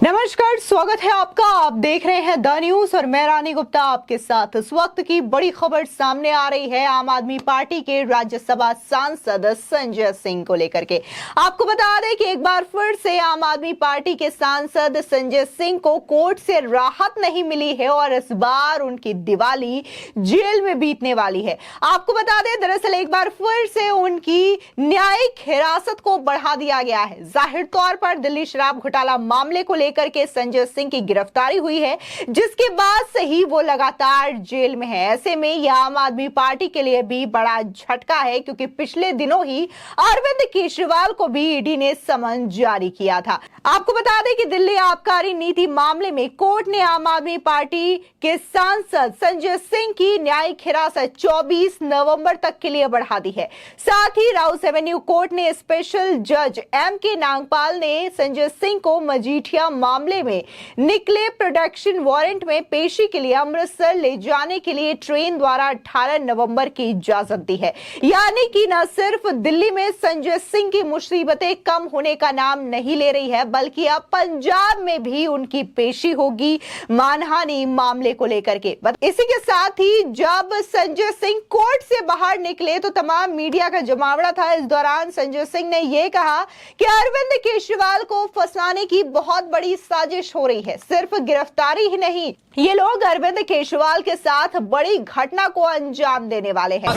नमस्कार, स्वागत है आपका। आप देख रहे हैं द न्यूज और मैं रानी गुप्ता आपके साथ। इस वक्त की बड़ी खबर सामने आ रही है आम आदमी पार्टी के राज्यसभा सांसद संजय सिंह को लेकर के। आपको बता दें कि एक बार फिर से आम आदमी पार्टी के सांसद संजय सिंह को कोर्ट से राहत नहीं मिली है और इस बार उनकी दिवाली जेल में बीतने वाली है। आपको बता दें, दरअसल एक बार फिर से उनकी न्यायिक हिरासत को बढ़ा दिया गया है। जाहिर तौर पर दिल्ली शराब घोटाला मामले को लेकर के संजय सिंह की गिरफ्तारी हुई है, जिसके बाद से ही वो लगातार जेल में है। ऐसे में यह आम आदमी पार्टी के लिए भी बड़ा झटका है, क्योंकि पिछले दिनों ही अरविंद केजरीवाल को भी ईडी ने समन जारी किया था। आपको बता दें कि दिल्ली आबकारी नीति मामले में कोर्ट ने आम आदमी पार्टी के सांसद संजय सिंह की न्यायिक हिरासत 24 नवंबर तक के लिए बढ़ा दी है। साथ ही राउस एवेन्यू कोर्ट ने स्पेशल जज M.K. नागपाल ने संजय सिंह को मजीठिया मामले में निकले प्रोडक्शन वारंट में पेशी के लिए अमृतसर ले जाने के लिए ट्रेन द्वारा 18 नवंबर की इजाजत दी है। यानी कि न सिर्फ दिल्ली में संजय सिंह की मुसीबतें कम होने का नाम नहीं ले रही है, बल्कि अब पंजाब में भी उनकी पेशी होगी मानहानि मामले को लेकर के। इसी के साथ ही जब संजय सिंह कोर्ट से बाहर निकले तो तमाम मीडिया का जमावड़ा था। इस दौरान संजय सिंह ने यह कहा कि अरविंद केजरीवाल को फंसाने की बहुत बड़ी साजिश हो रही है। सिर्फ गिरफ्तारी ही नहीं, ये लोग अरविंद केजरीवाल के साथ बड़ी घटना को अंजाम देने वाले हैं।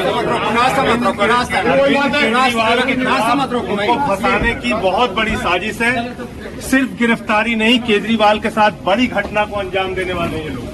फंसाने की बहुत बड़ी साजिश है। सिर्फ गिरफ्तारी नहीं, केजरीवाल के साथ बड़ी घटना को अंजाम देने वाले हैं लोग।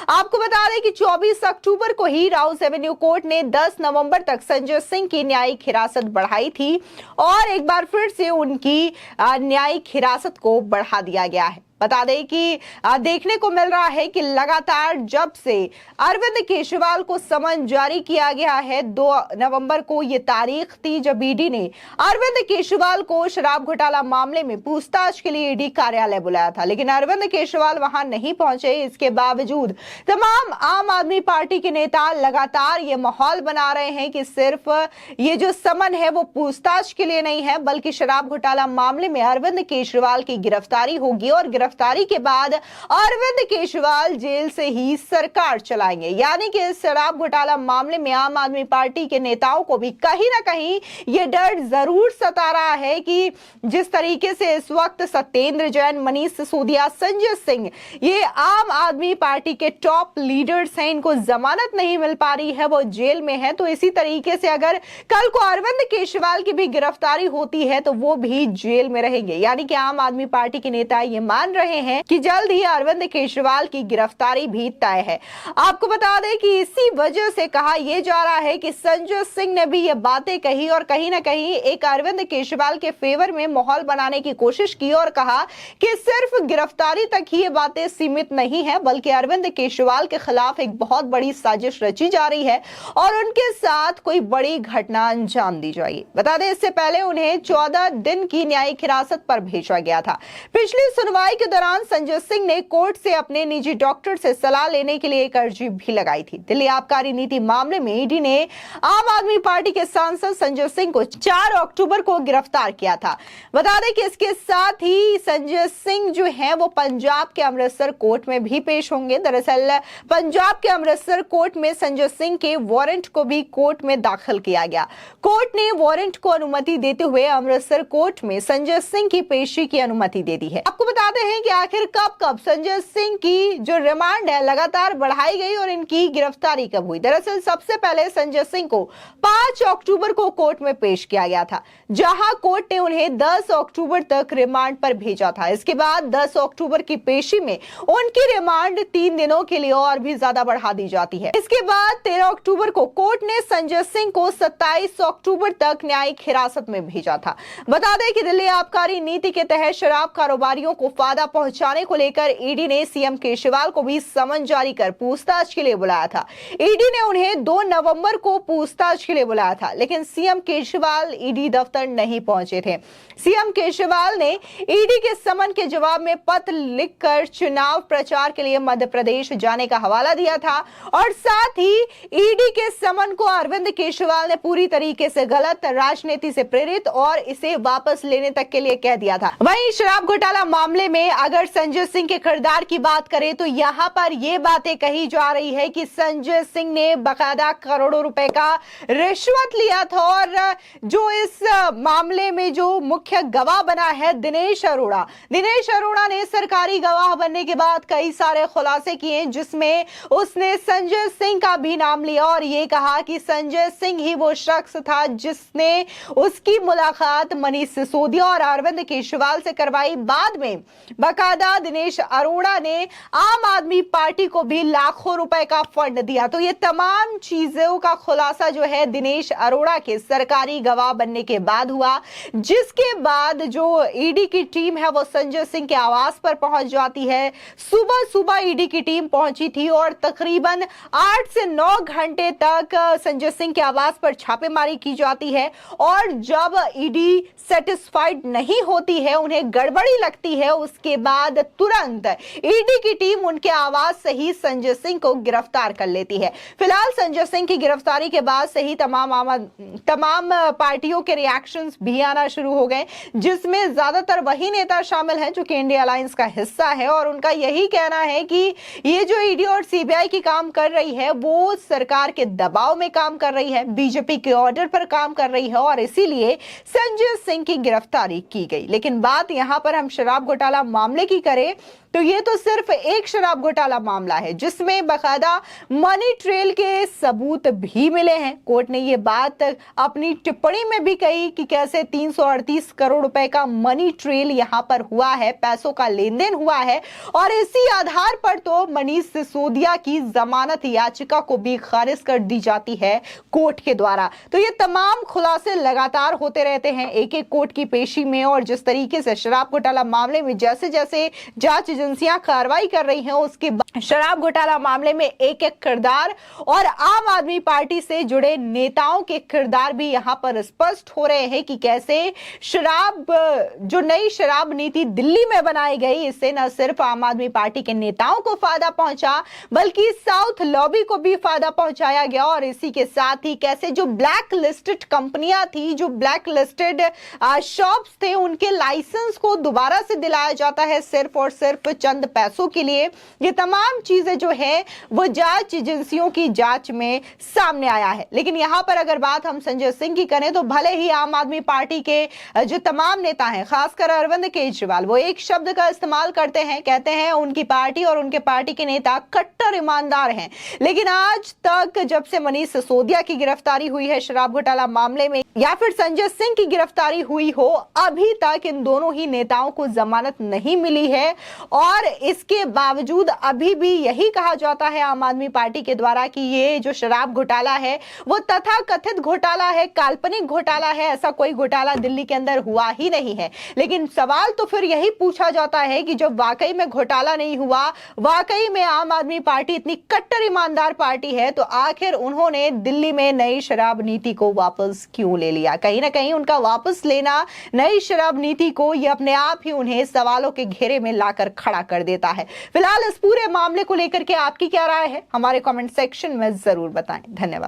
आपको बता दें कि 24 अक्टूबर को ही राउस एवेन्यू कोर्ट ने 10 नवंबर तक संजय सिंह की न्यायिक हिरासत बढ़ाई थी और एक बार फिर से उनकी न्यायिक हिरासत को बढ़ा दिया गया है। बता दें कि देखने को मिल रहा है कि लगातार जब से अरविंद केजरीवाल को समन जारी किया गया है, 2 नवंबर को ये तारीख थी जब ईडी ने अरविंद केजरीवाल को शराब घोटाला मामले में पूछताछ के लिए ईडी कार्यालय बुलाया था, लेकिन अरविंद केजरीवाल वहां नहीं पहुंचे। इसके बावजूद तमाम आम आदमी पार्टी के नेता लगातार ये माहौल बना रहे हैं कि सिर्फ ये जो समन है वो पूछताछ के लिए नहीं है, बल्कि शराब घोटाला मामले में अरविंद केजरीवाल की गिरफ्तारी होगी और गिरफ्तारी के बाद अरविंद केजरीवाल जेल से ही सरकार चलाएंगे। यानी कि इस शराब घोटाला मामले में आम आदमी पार्टी के नेताओं को भी कहीं ना कहीं यह डर जरूर सता रहा है कि जिस तरीके से इस वक्त सत्येंद्र जैन, मनीष सिसोदिया, संजय सिंह, ये आम आदमी पार्टी के टॉप लीडर्स हैं, इनको जमानत नहीं मिल पा रही है, वो जेल में है। तो इसी तरीके से अगर कल को अरविंद केजरीवाल की भी गिरफ्तारी होती है तो वो भी जेल में रहेंगे। यानी कि आम आदमी पार्टी के नेता ये मान रहे हैं कि जल्द ही अरविंद केजरीवाल की गिरफ्तारी भी तय है। आपको बता दें कि इसी वजह से कहा यह जा रहा है कि संजय सिंह ने भी ये बातें कही और कहीं ना कहीं एक अरविंद केजरीवाल के फेवर में माहौल बनाने की कोशिश की और कहा कि सिर्फ गिरफ्तारी तक ही ये बातें सीमित नहीं है, बल्कि अरविंद केजरीवाल के खिलाफ एक बहुत बड़ी साजिश रची जा रही है और उनके साथ कोई बड़ी घटना अंजाम दी जाएगी। बता दें, इससे पहले उन्हें 14 दिन की न्यायिक हिरासत पर भेजा गया था। पिछली सुनवाई के दौरान संजय सिंह ने कोर्ट से अपने निजी डॉक्टर से सलाह लेने के लिए एक अर्जी भी लगाई थी। दिल्ली आबकारी नीति मामले में ईडी ने आम आदमी पार्टी के सांसद संजय सिंह को 4 अक्टूबर को गिरफ्तार किया था। बता दें कि इसके साथ ही संजय सिंह जो है वो पंजाब के अमृतसर कोर्ट में भी पेश होंगे। दरअसल पंजाब के अमृतसर कोर्ट में संजय सिंह के वारंट को भी कोर्ट में दाखिल किया गया। कोर्ट ने वारंट को अनुमति देते हुए अमृतसर कोर्ट में संजय सिंह की पेशी की अनुमति दे दी है। आपको बताते हैं कि आखिर कब संजय सिंह की जो रिमांड है लगातार बढ़ाई गई और इनकी गिरफ्तारी कब हुई। दरअसल सबसे पहले संजय सिंह को 5 अक्टूबर को कोर्ट में पेश किया गया था, जहां कोर्ट ने उन्हें 10 अक्टूबर तक रिमांड पर भेजा था। इसके बाद 10 अक्टूबर की पेशी में उनकी रिमांड 3 दिनों के लिए और भी ज्यादा बढ़ा दी जाती है। इसके बाद 13 अक्टूबर को कोर्ट ने संजय सिंह को 27 अक्टूबर तक न्यायिक हिरासत में भेजा था। बता दें कि दिल्ली आबकारी नीति के तहत शराब कारोबारियों को फायदा पहुंचाने को लेकर ईडी ने सीएम केजरीवाल को भी समन जारी कर पूछताछ के लिए बुलाया था। ईडी ने उन्हें 2 नवंबर को पूछताछ के लिए बुलाया था, लेकिन सीएम केजरीवाल ईडी दफ्तर नहीं पहुंचे थे। सीएम केजरीवाल ने ईडी के समन के जवाब में पत्र लिखकर चुनाव प्रचार के लिए मध्य प्रदेश जाने का हवाला दिया था और साथ ही ईडी के समन को अरविंद केजरीवाल ने पूरी तरीके से गलत, राजनीति से प्रेरित और इसे वापस लेने तक के लिए कह दिया था। वहीं शराब घोटाला मामले में में अगर संजय सिंह के किरदार की बात करें तो यहां पर यह बातें कही जा रही है कि संजय सिंह ने बकायदा करोड़ों रुपए का रिश्वत लिया था और जो इस मामले में जो मुख्य गवाह बना है दिनेश अरोड़ा ने सरकारी गवाह बनने के बाद कई सारे खुलासे किए जिसमें उसने संजय सिंह का भी नाम लिया और यह कहा कि संजय सिंह ही वो शख्स था जिसने उसकी मुलाकात मनीष सिसोदिया और अरविंद केजरीवाल से करवाई। बाद में बकायदा दिनेश अरोड़ा ने आम आदमी पार्टी को भी लाखों रुपए का फंड दिया। तो ये तमाम चीजों का खुलासा जो है दिनेश अरोड़ा के सरकारी गवाह बनने के बाद हुआ, जिसके बाद जो ईडी की टीम है वो संजय सिंह के आवास पर पहुंच जाती है। सुबह सुबह ईडी की टीम पहुंची थी और तकरीबन 8 से 9 घंटे तक संजय सिंह के आवास पर छापेमारी की जाती है और जब ईडी सेटिस्फाइड नहीं होती है, उन्हें गड़बड़ी लगती है, उसके बाद तुरंत ईडी की टीम उनके आवास से ही संजय सिंह को गिरफ्तार कर लेती है। फिलहाल संजय सिंह की गिरफ्तारी के बाद से ही तमाम पार्टियों के रिएक्शंस भी आना शुरू हो गए, जिसमें ज्यादातर वही नेता शामिल हैं जो कि इंडिया अलायंस का हिस्सा है और उनका यही कहना है कि ये जो ईडी और सीबीआई की काम कर रही है वो सरकार के दबाव में काम कर रही है, बीजेपी के ऑर्डर पर काम कर रही है और इसीलिए संजय सिंह की गिरफ्तारी की गई। लेकिन बात यहां पर हम शराब घोटाला मामले की करें तो ये तो सिर्फ एक शराब घोटाला मामला है जिसमें बकायदा मनी ट्रेल के सबूत भी मिले हैं। कोर्ट ने ये बात अपनी टिप्पणी में भी कही कि कैसे 338 करोड़ रुपए का मनी ट्रेल यहां पर हुआ है, पैसों का लेन देन हुआ है और इसी आधार पर तो मनीष सिसोदिया की जमानत याचिका को भी खारिज कर दी जाती है कोर्ट के द्वारा। तो ये तमाम खुलासे लगातार होते रहते हैं एक एक कोर्ट की पेशी में और जिस तरीके से शराब घोटाला मामले में जैसे जैसे जांच एजेंसियां कार्रवाई कर रही हैं उसके बाद शराब घोटाला मामले में एक एक किरदार और आम आदमी पार्टी से जुड़े नेताओं के किरदार भी यहां पर स्पष्ट हो रहे हैं कि कैसे जो नई शराब नीति दिल्ली में बनाई गई इससे न सिर्फ आम आदमी पार्टी के नेताओं को फायदा पहुंचा बल्कि साउथ लॉबी को भी फायदा पहुंचाया गया और इसी के साथ ही कैसे जो ब्लैक लिस्टेड कंपनियां थी, जो ब्लैक लिस्टेड शॉप्स थे, उनके लाइसेंस को दोबारा से दिलाया जाता है सिर्फ और सिर्फ चंद पैसों के लिए। ये तमाम चीजें जो है वो जांच एजेंसियों की जांच में सामने आया है। लेकिन यहां पर अगर बात हम संजय सिंह की करें तो भले ही आम आदमी पार्टी के जो तमाम नेता हैं, खासकर अरविंद केजरीवाल, वो एक शब्द का इस्तेमाल करते हैं, कहते हैं उनकी पार्टी और उनके पार्टी के नेता कट्टर ईमानदार हैं। लेकिन आज तक जब से मनीष सिसोदिया की गिरफ्तारी हुई है शराब घोटाला मामले में या फिर संजय सिंह की गिरफ्तारी हुई हो, अभी तक इन दोनों ही नेताओं को जमानत नहीं मिली है और इसके बावजूद अभी भी यही कहा जाता है आम आदमी पार्टी के द्वारा कि ये जो शराब घोटाला है वो तथाकथित घोटाला है, काल्पनिक घोटाला है, ऐसा कोई घोटाला दिल्ली के अंदर हुआ ही नहीं है। लेकिन सवाल तो फिर यही पूछा जाता है कि जब वाकई में घोटाला नहीं हुआ, वाकई में आम आदमी पार्टी इतनी कट्टर ईमानदार पार्टी है, तो आखिर उन्होंने दिल्ली में नई शराब नीति को वापस क्यों ले लिया? कहीं ना कहीं उनका वापस लेना नई शराब नीति को ये अपने आप ही उन्हें सवालों के घेरे में लाकर खड़ा कर देता है। फिलहाल इस पूरे मामले को लेकर के आपकी क्या राय है, हमारे कमेंट सेक्शन में जरूर बताएं। धन्यवाद।